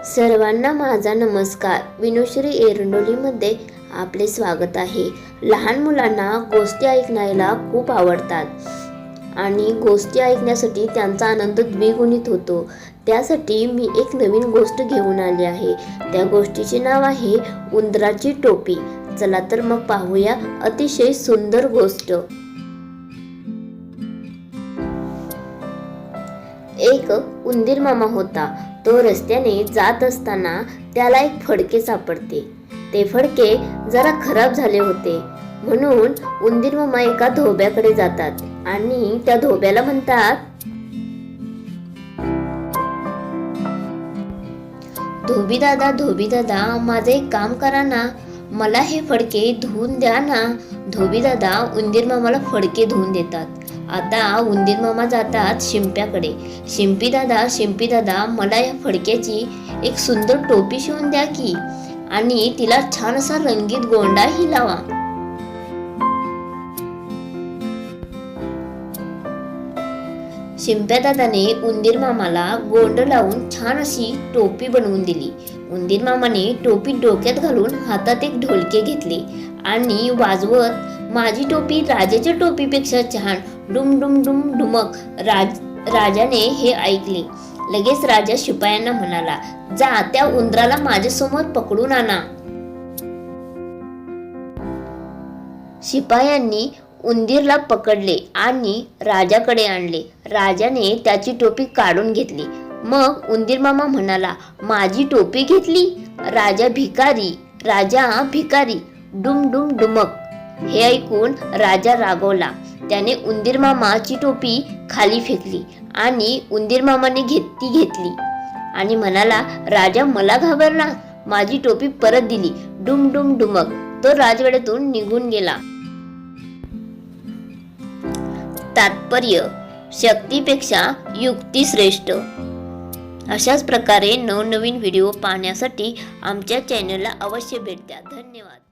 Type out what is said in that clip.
सर्वांना माझा नमस्कार। विनुश्री एरंडोलीमध्ये आपले स्वागत आहे। लहान मुलांना गोष्टी ऐकायला खूप आवडतात आणि गोष्टी ऐकण्यासाठी त्यांचा आनंद द्विगुणित होतो। त्यासाठी मी एक नवीन गोष्ट घेऊन आली आहे। त्या गोष्टीचे नाव आहे उंदराची टोपी। चला तर मग पाहूया अतिशय सुंदर गोष्ट। एक उंदीर मामा होता। तो रस्त्याने जात असताना त्याला एक फडके सापडते। ते फडके जरा खराब झाले होते, म्हणून उंदीर मामा एका धोब्याकडे जातात आणि त्या धोब्याला म्हणतात, धोबी दादा माझे एक काम करा ना, मला हे फडके धुवून द्या ना। धोबी दादा उंदीर मामाला फडके धुवून देतात। आता उंदीर मामा जातात शिंप्याकडे। शिंपी दादा मला या फडक्याची एक सुंदर टोपी शिवून द्या की, आणि तिला छान असा रंगीत गोंडाही लावा। शिंप्या दादाने उंदीर मामाला गोंड लावून छान अशी टोपी बनवून दिली। उंदीर मामाने टोपी डोक्यात घालून हातात एक ढोलके घेतले आणि वाजवत, माझी टोपी राजाच्या टोपीपेक्षा छान, डुम डुम डुम डुमक। राजाने हे ऐकले। लगेच राजा शिपायांना म्हणाला, जा त्या उंदराला माझ्यासमोर पकडून आणा। शिपायांनी उंदीरला पकडले आणि राजाकडे आणले। राजाने त्याची टोपी काढून घेतली। मग उंदीर मामा म्हणाला, माझी टोपी घेतली? राजा भिकारी, डुम डुम डुमक। हे ऐकून राजा रागवला। त्याने उंदीर मामाची टोपी खाली फेकली आणि उंदीर मामाने ती घेतली आणि म्हणाला, राजा मला घाबरला, माझी टोपी परत दिली, डुम डुम डुमक। तो राजवाड्यातून निघून गेला। तात्पर्य, शक्तीपेक्षा युक्ती श्रेष्ठ। अशाच प्रकारे नवनवीन व्हिडिओ पाहण्यासाठी आमच्या चॅनलला अवश्य भेट द्या। धन्यवाद।